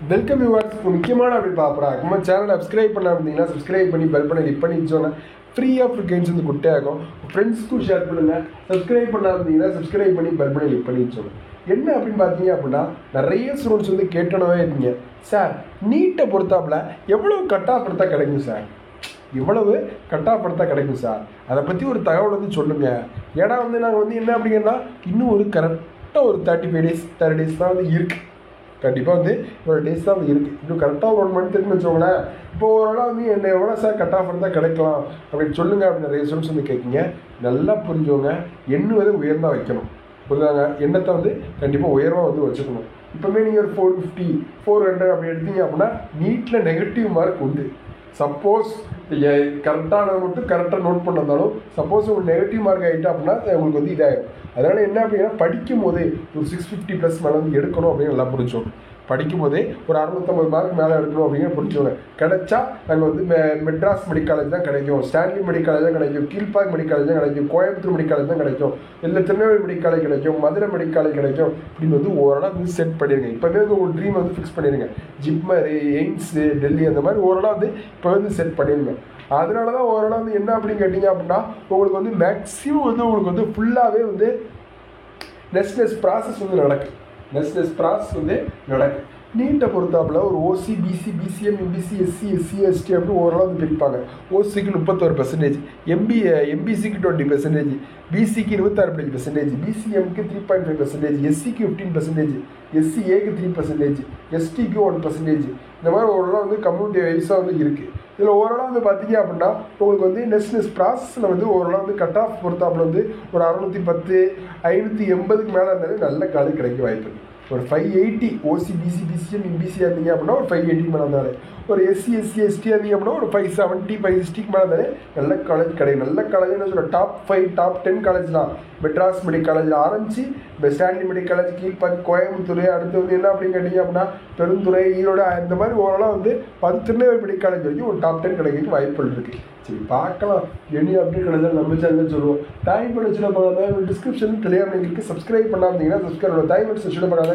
Welcome viewers. முக்கியமான அப்படி பார்ப்போம். நம்ம சேனலை சப்ஸ்கிரைப் பண்ண இருந்தீங்கன்னா சப்ஸ்கிரைப் பண்ணி பெல் பண்ணி கிளிக் பண்ணி வச்சோன்னா ஃப்ரீயாக ஃப்ரீ கைன்ஸ் வந்து குட்டையாகும். ஃப்ரெண்ட்ஸ்க்கும் ஷேர் பண்ணுங்கள். சப்ஸ்கிரைப் பண்ண இருந்தீங்கன்னா சப்ஸ்கிரைப் பண்ணி பெல் பண்ணி கிளிக் பண்ணி வச்சோங்க. என்ன அப்படின்னு பார்த்தீங்க அப்படின்னா, நிறைய ஸ்டூடெண்ட்ஸ் வந்து கேட்டனவே இருக்கீங்க, சார் நீட்டை பொறுத்தாப்புல எவ்வளோ கட் ஆஃப் எடுத்தால் கிடைக்கும் சார், இவ்வளவு கட் ஆஃப் எடுத்தால் கிடைக்கும் சார், அதை பற்றி ஒரு தகவல் வந்து சொல்லுங்கள். ஏன்னா வந்து நாங்கள் வந்து என்ன அப்படிங்கன்னா, இன்னும் ஒரு கரெக்டாக ஒரு 35 days 30 days தான் வந்து இருக்குது. கண்டிப்பாக வந்து இவ்வளோ டேஸ் தான் வந்து இருக்குது. இன்னும் கரெக்டாக ஒரு 1 month இருக்குன்னு வச்சோங்களேன். இப்போ ஓரளவு வந்து என்ன எவ்வளோ சார் கட் ஆஃப் இருந்தால் கிடைக்கலாம் அப்படின்னு சொல்லுங்கள் அப்படின்னு நிறைய ஸ்டூடெண்ட்ஸ் வந்து கேட்குங்க. நல்லா புரிஞ்சவங்க எண்ணு வந்து உயர்ந்தாக வைக்கணும். புரிஞ்சாங்க, எண்ணத்தை வந்து கண்டிப்பாக உயர்வாக வந்து வச்சுக்கணும். இப்போமே நீங்கள் ஒரு 450 400 அப்படி எடுத்தீங்க அப்படின்னா நீட்டில் நெகட்டிவ் மார்க் உண்டு. சப்போஸ் கரெக்டானது மட்டும் கரெக்டாக நோட் பண்ணதாலும் சப்போஸ் உங்களுக்கு நெகட்டிவ் மார்க் ஆகிட்டா அப்படின்னா உங்களுக்கு வந்து இதாகிடும். அதனால் என்ன அப்படின்னா, படிக்கும் போதே ஒரு 650+ மேலே வந்து எடுக்கணும் அப்படின்னு நல்லா புரிஞ்சோம். படிக்கும் போதே ஒரு 650 மார்க் மேலே எடுக்கணும் அப்படின்னு புரிஞ்சோங்க. கிடைச்சா நாங்கள் வந்து மெட்ராஸ் மெடிக்கல் காலேஜ் தான் கிடைக்கும், ஸ்டான்லி மெடிக்கல் காலேஜ் தான் கிடைக்கும், கீழ்பாக் மெடிக்கல் காலேஜ் தான் கிடைக்கும், கோயம்புத்தூர் மெடிக்கல் காலேஜ் தான் கிடைக்கும், இல்லை திருநெல்வேலி மெடிக்கல் காலேஜ் கிடைக்கும், மதுரை மெடிக்கல் காலேஜ் கிடைக்கும் அப்படின்னு வந்து ஓரளவு வந்து செட் பண்ணிடுங்க. இப்போவே வந்து ஒரு ட்ரீம் வந்து ஃபிக்ஸ் பண்ணிடுங்க. ஜிப்மர், எய்ம்ஸு, டெல்லி அந்த மாதிரி ஓரளவு வந்து இப்போ வந்து செட் பண்ணிடுங்க. அதனால தான் ஓரளவு வந்து என்ன அப்படின்னு கேட்டிங்க அப்படின்னா, உங்களுக்கு வந்து மேக்ஸிமம் வந்து உங்களுக்கு வந்து ஃபுல்லாகவே வந்து நெஸ்ட் ப்ராசஸ் வந்து நடக்குது. நீட்டை பொறுத்தாப்புல ஒரு OC, BC, BCM, MBC, SC, ST அப்படின்னு ஓரளவு வந்து பிரிப்பாங்க. ஓசிக்கு 31%, எம்பிசிக்கு 20%, பிசிக்கு 26%, பிசிஎம்க்கு 3.5%, எஸ்சிக்கு 15%, எஸ்சிஏக்கு 3%, எஸ்டிக்கு 1%. இந்த மாதிரி ஓரளவு வந்து கம்யூனிட்டி வைஸாக வந்து இருக்குது. இதில் ஓரளவு வந்து பார்த்தீங்க அப்படின்னா உங்களுக்கு வந்து நெஸ்ட் ப்ராசஸில் வந்து ஓரளவு வந்து கட் ஆஃப் பொறுத்தாப்புல வந்து ஒரு 610 580க்கு மேலே இருந்தாலே நல்ல காலேஜ் கிடைக்க வாய்ப்பு இருக்குது. ஒரு 580 ஓசி, பிசி, பிசிஎம், எம்பிசியாக இருந்தீங்க அப்படின்னா ஒரு 580 மேலே இருந்தாலே, ஒரு எஸ்சி, எஸ்டியாக இருந்தீங்க அப்படின்னா ஒரு 570 560க்கு மேலே இருந்தாலே நல்ல காலேஜ் கிடைக்கும். நல்ல காலேஜ் என்ன சொல்ல, டாப் 5 டாப் 10 காலேஜ் தான். மெட்ராஸ் மெடிக்கல் காலேஜில் ஆரம்பிச்சு Stanley medical college, Kilpauk, Coimbatore, அடுத்து வந்து என்ன அப்படின்னு கேட்டிங்க அப்படின்னா பெருந்துறை, ஈரோடு, இந்த மாதிரி ஓரளவு வந்து 10 திருநெல்வேலி மெடிக்கல் காலேஜ் வரைக்கும் ஒரு டாப் 10 கிடைக்கிறதுக்கு வாய்ப்புகள் இருக்குது. சரி, பார்க்கலாம். எனி அப்டேட் கிடைச்சாலும் நம்ம சேனல் சொல்லுவோம். தாய் பண்ண பார்க்காத டிஸ்கிரிப்ஷன் தெரியாமல் எங்களுக்கு சப்ஸ்கிரைப் பண்ணாமல் இருந்தீங்கன்னா சப்ஸ்கிரைப் தாய் பண்ண பார்க்காத